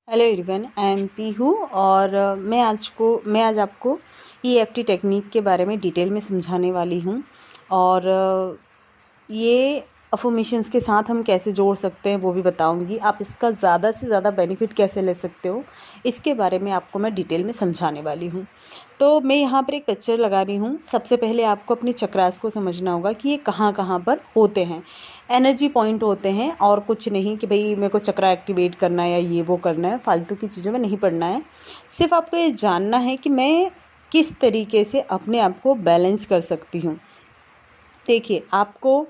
Hello everyone, I am Pihu और मैं आज आपको ईएफटी टेक्निक के बारे में डिटेल में समझाने वाली हूँ। और ये अफर्मेशंस के साथ हम कैसे जोड़ सकते हैं वो भी बताऊंगी। आप इसका ज़्यादा से ज़्यादा बेनिफिट कैसे ले सकते हो इसके बारे में आपको मैं डिटेल में समझाने वाली हूँ। तो मैं यहाँ पर एक पिक्चर लगा रही हूँ। सबसे पहले आपको अपनी चक्रास को समझना होगा कि ये कहाँ कहाँ पर होते हैं। एनर्जी पॉइंट होते हैं और कुछ नहीं कि भाई मेरे को चक्रा एक्टिवेट करना है या ये वो करना है, फालतू की चीज़ों में नहीं पड़ना है। सिर्फ आपको ये जानना है कि मैं किस तरीके से अपने आप को बैलेंस कर सकती हूँ। देखिए, आपको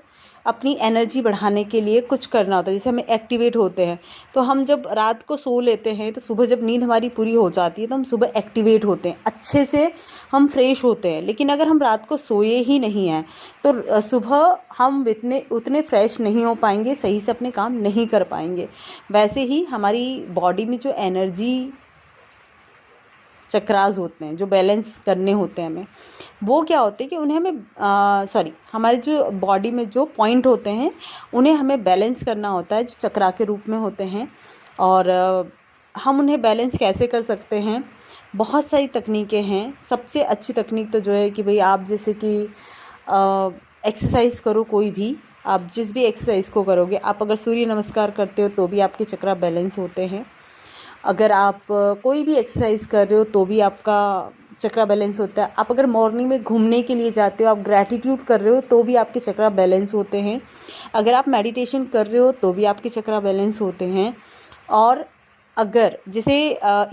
अपनी एनर्जी बढ़ाने के लिए कुछ करना होता है। जैसे हमें एक्टिवेट होते हैं तो हम जब रात को सो लेते हैं तो सुबह जब नींद हमारी पूरी हो जाती है तो हम सुबह एक्टिवेट होते हैं, अच्छे से हम फ्रेश होते हैं। लेकिन अगर हम रात को सोए ही नहीं हैं तो सुबह हम उतने फ्रेश नहीं हो पाएंगे, सही से अपने काम नहीं कर पाएंगे। वैसे ही हमारी बॉडी में जो एनर्जी चक्रास होते हैं, जो बैलेंस करने होते हैं हमें, वो क्या होते हैं कि उन्हें हमें हमारे जो बॉडी में जो पॉइंट होते हैं उन्हें हमें बैलेंस करना होता है, जो चक्रा के रूप में होते हैं। और हम उन्हें बैलेंस कैसे कर सकते हैं? बहुत सारी तकनीकें हैं। सबसे अच्छी तकनीक तो जो है कि भाई आप जैसे कि एक्सरसाइज करो, कोई भी आप जिस भी एक्सरसाइज को करोगे, आप अगर सूर्य नमस्कार करते हो तो भी आपके चक्रा बैलेंस होते हैं। अगर आप कोई भी एक्सरसाइज कर रहे हो तो भी आपका चक्रा बैलेंस होता है। आप अगर मॉर्निंग में घूमने के लिए जाते हो, आप ग्रैटिट्यूड कर रहे हो तो भी आपके चक्रा बैलेंस होते हैं। अगर आप मेडिटेशन कर रहे हो तो भी आपके चक्रा बैलेंस होते हैं। और अगर जैसे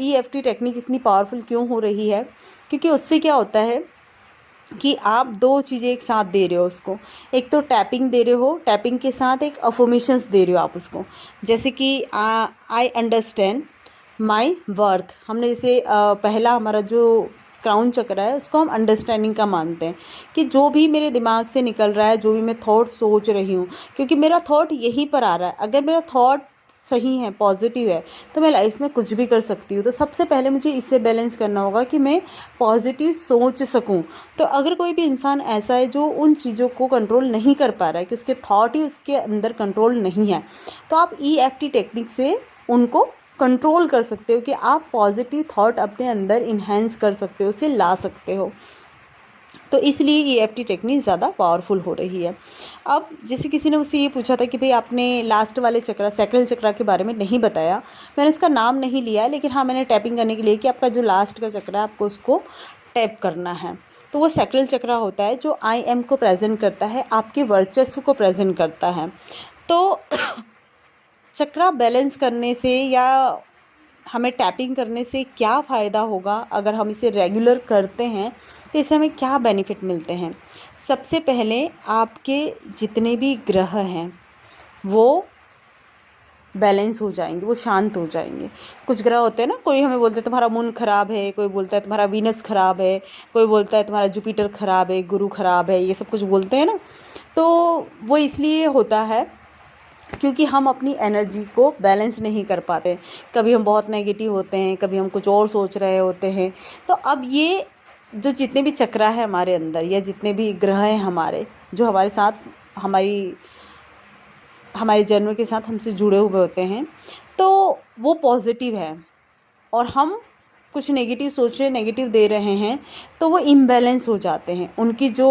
ईएफटी टेक्निक इतनी पावरफुल क्यों हो रही है, क्योंकि उससे क्या होता है कि आप दो चीज़ें एक साथ दे रहे हो उसको। एक तो टैपिंग दे रहे हो, टैपिंग के साथ एक अफर्मेशंस दे रहे हो आप उसको। जैसे कि आई अंडरस्टैंड माई वर्थ। हमने जैसे पहला हमारा जो क्राउन चक्र है उसको हम अंडरस्टैंडिंग का मानते हैं कि जो भी मेरे दिमाग से निकल रहा है, जो भी मैं थॉट सोच रही हूँ, क्योंकि मेरा थॉट यहीं पर आ रहा है। अगर मेरा थॉट सही है, पॉजिटिव है, तो मैं लाइफ में कुछ भी कर सकती हूँ। तो सबसे पहले मुझे इससे बैलेंस करना होगा कि मैं पॉजिटिव सोच सकूँ। तो अगर कोई भी इंसान ऐसा है जो उन चीज़ों को कंट्रोल नहीं कर पा रहा है, कि उसके थॉट ही उसके अंदर कंट्रोल नहीं है, तो आप ईएफटी टेक्निक से उनको कंट्रोल कर सकते हो कि आप पॉजिटिव थॉट अपने अंदर इन्हेंस कर सकते हो, उसे ला सकते हो। तो इसलिए ईएफटी टेक्निक ज़्यादा पावरफुल हो रही है। अब जैसे किसी ने मुझसे ये पूछा था कि भाई आपने लास्ट वाले चक्रा, सैक्रल चक्रा के बारे में नहीं बताया। मैंने उसका नाम नहीं लिया है, लेकिन हाँ, मैंने टैपिंग करने के लिए कि आपका जो लास्ट का चक्रा है आपको उसको टैप करना है। तो वो सैक्रल चक्रा होता है जो आई एम को प्रेजेंट करता है, आपके वर्चस्व को प्रेजेंट करता है। तो चक्रा बैलेंस करने से या हमें टैपिंग करने से क्या फ़ायदा होगा, अगर हम इसे रेगुलर करते हैं तो इससे हमें क्या बेनिफिट मिलते हैं? सबसे पहले आपके जितने भी ग्रह हैं वो बैलेंस हो जाएंगे, वो शांत हो जाएंगे। कुछ ग्रह होते हैं ना, कोई हमें बोलता है तुम्हारा मून खराब है, कोई बोलता है तुम्हारा वीनस खराब है, कोई बोलता है तुम्हारा जुपिटर खराब है, गुरु खराब है, ये सब कुछ बोलते हैं ना। तो वो इसलिए होता है क्योंकि हम अपनी एनर्जी को बैलेंस नहीं कर पाते। कभी हम बहुत नेगेटिव होते हैं, कभी हम कुछ और सोच रहे होते हैं। तो अब ये जो जितने भी चक्रा है हमारे अंदर, या जितने भी ग्रह हैं हमारे, जो हमारे साथ हमारे जन्म के साथ हमसे जुड़े हुए होते हैं, तो वो पॉजिटिव है और हम कुछ नेगेटिव सोच रहे, नेगेटिव दे रहे हैं, तो वो इम्बैलेंस हो जाते हैं। उनकी जो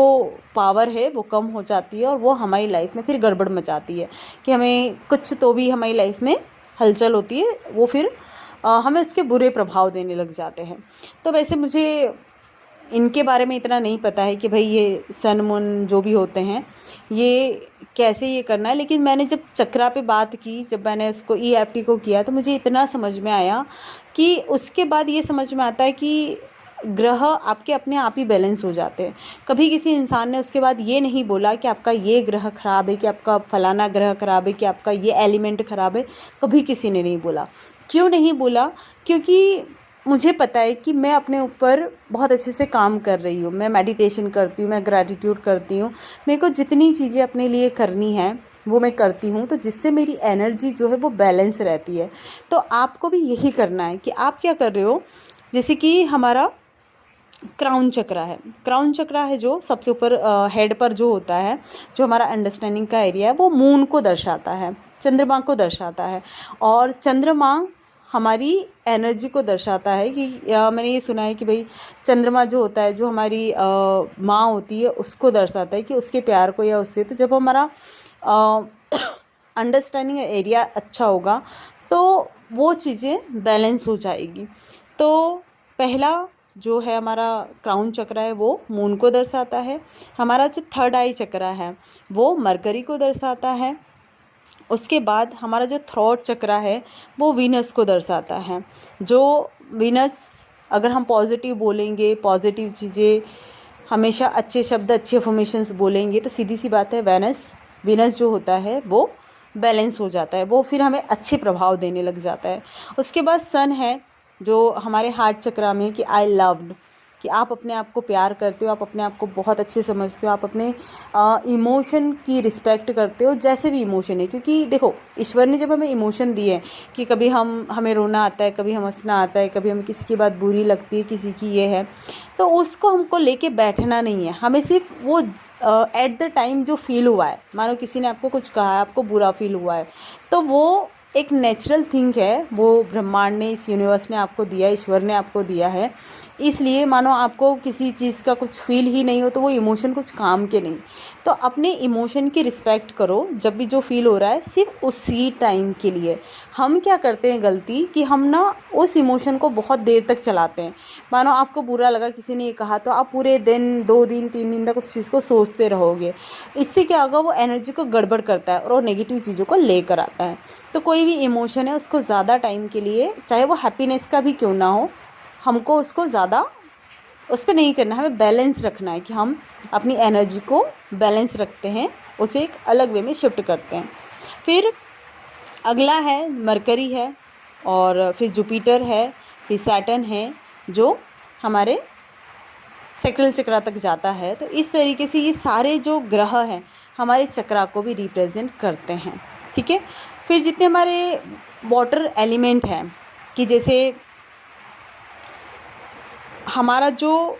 पावर है वो कम हो जाती है और वो हमारी लाइफ में फिर गड़बड़ मचाती है कि हमें कुछ तो भी हमारी लाइफ में हलचल होती है, वो फिर हमें उसके बुरे प्रभाव देने लग जाते हैं। तो वैसे मुझे इनके बारे में इतना नहीं पता है कि भाई ये सन मून जो भी होते हैं ये कैसे ये करना है, लेकिन मैंने जब चक्रा पे बात की, जब मैंने उसको ईएफटी को किया, तो मुझे इतना समझ में आया कि उसके बाद ये समझ में आता है कि ग्रह आपके अपने आप ही बैलेंस हो जाते हैं। कभी किसी इंसान ने उसके बाद ये नहीं बोला कि आपका ये ग्रह खराब है, कि आपका फलाना ग्रह खराब है, कि आपका ये एलिमेंट खराब है। कभी किसी ने नहीं बोला। क्यों नहीं बोला? क्योंकि मुझे पता है कि मैं अपने ऊपर बहुत अच्छे से काम कर रही हूँ। मैं मेडिटेशन करती हूँ, मैं ग्रैटिट्यूड करती हूँ, मेरे को जितनी चीज़ें अपने लिए करनी है वो मैं करती हूँ, तो जिससे मेरी एनर्जी जो है वो बैलेंस रहती है। तो आपको भी यही करना है कि आप क्या कर रहे हो। जैसे कि हमारा क्राउन चक्रा है, क्राउन चक्रा है जो सबसे ऊपर हेड पर जो होता है, जो हमारा अंडरस्टैंडिंग का एरिया है, वो मून को दर्शाता है, चंद्रमा को दर्शाता है। और चंद्रमा हमारी एनर्जी को दर्शाता है कि मैंने ये सुना है कि भाई चंद्रमा जो होता है, जो हमारी माँ होती है, उसको दर्शाता है कि उसके प्यार को या उससे। तो जब हमारा अंडरस्टैंडिंग एरिया अच्छा होगा तो वो चीज़ें बैलेंस हो जाएगी। तो पहला जो है हमारा क्राउन चक्र है वो मून को दर्शाता है। हमारा जो थर्ड आई चक्र है वो मरकरी को दर्शाता है। उसके बाद हमारा जो थ्रोट चक्र है वो वीनस को दर्शाता है। जो वीनस, अगर हम पॉजिटिव बोलेंगे, पॉजिटिव चीज़ें, हमेशा अच्छे शब्द, अच्छे अफर्मेशंस बोलेंगे, तो सीधी सी बात है वीनस जो होता है वो बैलेंस हो जाता है, वो फिर हमें अच्छे प्रभाव देने लग जाता है। उसके बाद सन है जो हमारे हार्ट चक्र में, कि आई लव्ड, कि आप अपने आप को प्यार करते हो, आप अपने आप को बहुत अच्छे समझते हो, आप अपने इमोशन की रिस्पेक्ट करते हो, जैसे भी इमोशन है। क्योंकि देखो, ईश्वर ने जब हमें इमोशन दिए हैं कि कभी हमें रोना आता है, कभी हम हंसना आता है, कभी हमें किसी की बात बुरी लगती है, किसी की ये है, तो उसको हमको लेके बैठना नहीं है। हमें सिर्फ वो एट द टाइम जो फील हुआ है, मानो किसी ने आपको कुछ कहा है, आपको बुरा फील हुआ है, तो वो एक नेचुरल थिंग है, वो ब्रह्मांड ने, इस यूनिवर्स ने आपको दिया, ईश्वर ने आपको दिया है। इसलिए मानो आपको किसी चीज़ का कुछ फील ही नहीं हो तो वो इमोशन कुछ काम के नहीं। तो अपने इमोशन की रिस्पेक्ट करो, जब भी जो फील हो रहा है सिर्फ उसी टाइम के लिए। हम क्या करते हैं गलती, कि हम ना उस इमोशन को बहुत देर तक चलाते हैं। मानो आपको बुरा लगा, किसी ने ये कहा, तो आप पूरे दिन, 2 दिन 3 दिन तक उस चीज़ को सोचते रहोगे। इससे क्या होगा, वो एनर्जी को गड़बड़ करता है और वो नेगेटिव चीज़ों को लेकर आता है। तो कोई भी इमोशन है उसको ज़्यादा टाइम के लिए, चाहे वो हैप्पीनेस का भी क्यों ना हो, हमको उसको ज़्यादा उस पर नहीं करना है, हमें बैलेंस रखना है, कि हम अपनी एनर्जी को बैलेंस रखते हैं, उसे एक अलग वे में शिफ्ट करते हैं। फिर अगला है मरकरी है, और फिर जुपिटर है, फिर सैटर्न है, जो हमारे सैक्रल चक्र तक जाता है। तो इस तरीके से ये सारे जो ग्रह हैं हमारे चक्रा को भी रिप्रेजेंट करते हैं, ठीक है। फिर जितने हमारे वाटर एलिमेंट हैं, कि जैसे हमारा जो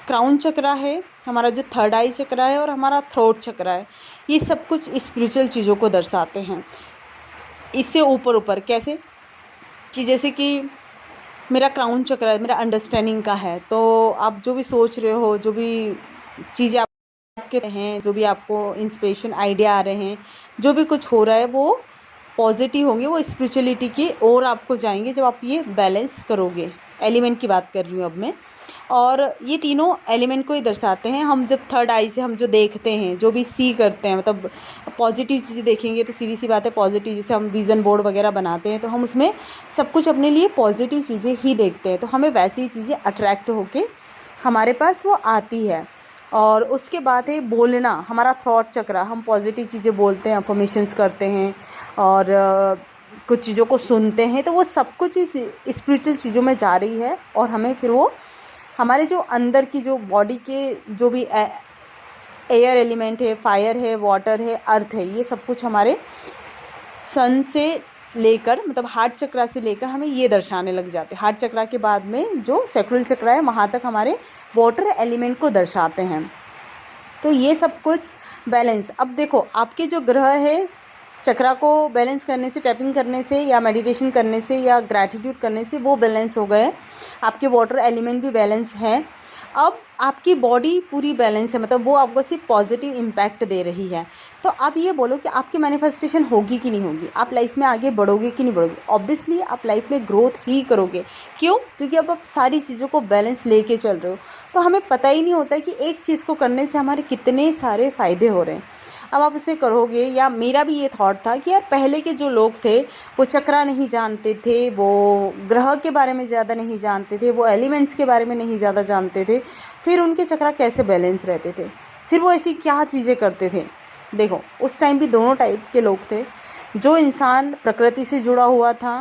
क्राउन चक्र है, हमारा जो थर्ड आई चक्र है और हमारा थ्रोट चक्र है, ये सब कुछ स्पिरिचुअल चीज़ों को दर्शाते हैं। इससे ऊपर ऊपर कैसे, कि जैसे कि मेरा क्राउन चक्र है, मेरा अंडरस्टैंडिंग का है, तो आप जो भी सोच रहे हो, जो भी चीज़ें आपके हैं, जो भी आपको इंस्पिरेशन, आइडिया आ रहे हैं, जो भी कुछ हो रहा है, वो पॉजिटिव होंगे, वो स्पिरिचुअलिटी की ओर आपको जाएंगे जब आप ये बैलेंस करोगे। एलिमेंट की बात कर रही हूँ अब मैं। और ये तीनों एलिमेंट को ही दर्शाते हैं। हम जब थर्ड आई से हम जो देखते हैं, जो भी सी करते हैं, मतलब पॉजिटिव चीज़ें देखेंगे, तो सीधी सी बात है पॉजिटिव, जैसे हम विज़न बोर्ड वगैरह बनाते हैं तो हम उसमें सब कुछ अपने लिए पॉजिटिव चीज़ें ही देखते हैं, तो हमें वैसी चीज़ें अट्रैक्ट होके हमारे पास वो आती है। और उसके बाद है बोलना, हमारा थॉट चक्र, हम पॉजिटिव चीज़ें बोलते हैं, अफर्मेशंस करते हैं और कुछ चीज़ों को सुनते हैं, तो वो सब कुछ इस स्पिरिचुअल चीज़ों में जा रही है। और हमें फिर वो हमारे जो अंदर की जो बॉडी के जो भी एयर एलिमेंट है, फायर है, वाटर है, अर्थ है, ये सब कुछ हमारे सन से लेकर, मतलब हार्ट चक्र से लेकर हमें ये दर्शाने लग जाते हैं। हार्ट चक्र के बाद में जो सैक्रल चक्र है वहाँ तक हमारे वाटर एलिमेंट को दर्शाते हैं। तो ये सब कुछ बैलेंस। अब देखो, आपके जो ग्रह है, चक्रा को बैलेंस करने से, टैपिंग करने से, या मेडिटेशन करने से, या ग्रैटिट्यूड करने से वो बैलेंस हो गए। आपके वाटर एलिमेंट भी बैलेंस है। अब आपकी बॉडी पूरी बैलेंस है, मतलब वो आपको सिर्फ पॉजिटिव इम्पैक्ट दे रही है। तो आप ये बोलो कि आपकी मैनिफेस्टेशन होगी कि नहीं होगी, आप लाइफ में आगे बढ़ोगे कि नहीं बढ़ोगे। ऑब्वियसली आप लाइफ में ग्रोथ ही करोगे। क्यों? क्योंकि अब आप सारी चीज़ों को बैलेंस लेके चल रहे हो। तो हमें पता ही नहीं होता है कि एक चीज़ को करने से हमारे कितने सारे फ़ायदे हो रहे हैं। अब आप इसे करोगे, या मेरा भी ये थॉट था कि यार पहले के जो लोग थे वो चक्रा नहीं जानते थे, वो ग्रह के बारे में ज़्यादा नहीं जानते थे, वो एलिमेंट्स के बारे में नहीं ज़्यादा जानते थे, फिर उनके चक्रा कैसे बैलेंस रहते थे, फिर वो ऐसी क्या चीज़ें करते थे। देखो, उस टाइम भी दोनों टाइप के लोग थे। जो इंसान प्रकृति से जुड़ा हुआ था,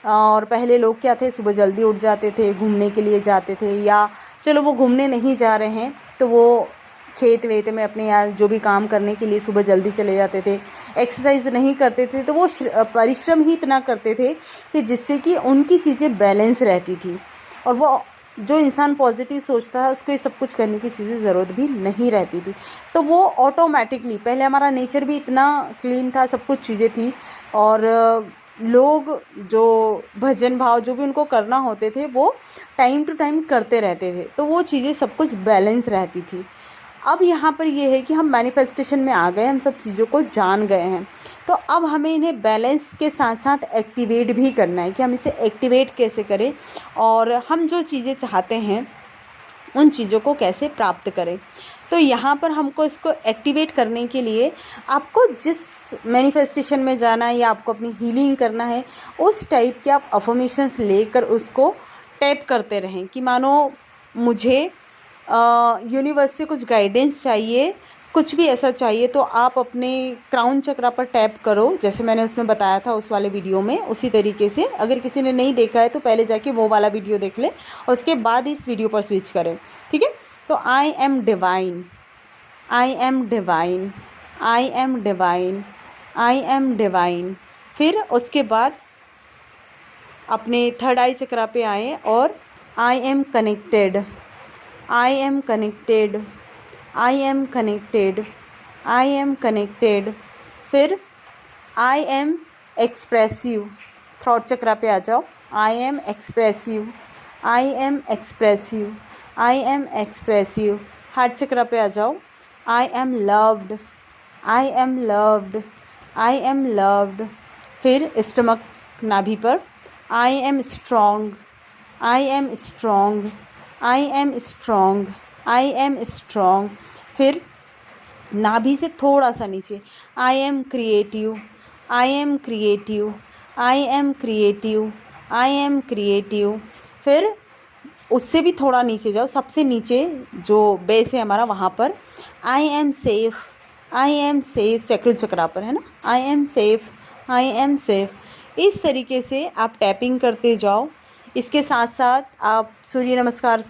और पहले लोग क्या थे, सुबह जल्दी उठ जाते थे, घूमने के लिए जाते थे, या चलो वो घूमने नहीं जा रहे हैं तो वो खेत वेत में अपने यार जो भी काम करने के लिए सुबह जल्दी चले जाते थे। एक्सरसाइज नहीं करते थे तो वो परिश्रम ही इतना करते थे कि जिससे कि उनकी चीज़ें बैलेंस रहती थी और वो जो इंसान पॉजिटिव सोचता है उसको ये सब कुछ करने की चीज़ें ज़रूरत भी नहीं रहती थी। तो वो ऑटोमेटिकली, पहले हमारा नेचर भी इतना क्लीन था, सब कुछ चीज़ें थी, और लोग जो भजन भाव जो भी उनको करना होते थे वो टाइम टू टाइम करते रहते थे, तो वो चीज़ें सब कुछ बैलेंस रहती थी। अब यहाँ पर ये है कि हम मैनिफेस्टेशन में आ गए, हम सब चीज़ों को जान गए हैं, तो अब हमें इन्हें बैलेंस के साथ साथ एक्टिवेट भी करना है कि हम इसे एक्टिवेट कैसे करें और हम जो चीज़ें चाहते हैं उन चीज़ों को कैसे प्राप्त करें। तो यहाँ पर हमको इसको एक्टिवेट करने के लिए आपको जिस मैनिफेस्टेशन में जाना है या आपको अपनी हीलिंग करना है, उस टाइप के आप अफर्मेशंस लेकर उसको टैप करते रहें कि मानो मुझे यूनिवर्स से कुछ गाइडेंस चाहिए, कुछ भी ऐसा चाहिए, तो आप अपने क्राउन चक्रा पर टैप करो, जैसे मैंने उसमें बताया था उस वाले वीडियो में, उसी तरीके से। अगर किसी ने नहीं देखा है तो पहले जाके वो वाला वीडियो देख ले और उसके बाद इस वीडियो पर स्विच करें, ठीक है। तो I am divine, I am divine, I am divine, I am divine. फिर उसके बाद अपने थर्ड आई चक्रा पे आए और I am connected, I am connected, I am connected, I am connected। फिर I am expressive, थ्रॉट चक्रा पे आ जाओ। I am expressive, I am expressive, I am expressive। Heart chakra पे आ जाओ। I am loved, I am loved, I am loved। फिर stomach नाभि पर I am strong, I am strong, I am strong, I am strong। फिर नाभि से थोड़ा सा नीचे I am creative, I am creative, I am creative, I am creative। फिर उससे भी थोड़ा नीचे जाओ, सबसे नीचे जो बेस है हमारा वहाँ पर I am safe, I am safe, sacral chakra पर है ना, I am safe, I am safe। इस तरीके से आप टैपिंग करते जाओ। इसके साथ साथ आप सूर्य नमस्कार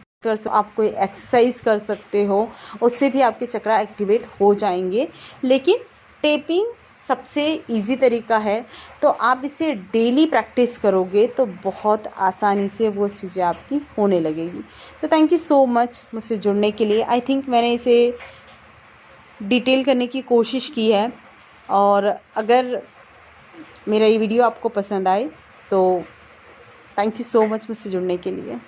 आप कोई एक्सरसाइज कर सकते हो, उससे भी आपके चक्रा एक्टिवेट हो जाएंगे। लेकिन टैपिंग सबसे इजी तरीका है, तो आप इसे डेली प्रैक्टिस करोगे तो बहुत आसानी से वो चीज़ें आपकी होने लगेगी। तो थैंक यू सो मच मुझसे जुड़ने के लिए। आई थिंक मैंने इसे डिटेल करने की कोशिश की है, और अगर मेरा ये वीडियो आपको पसंद आए तो थैंक यू सो मच मुझसे जुड़ने के लिए।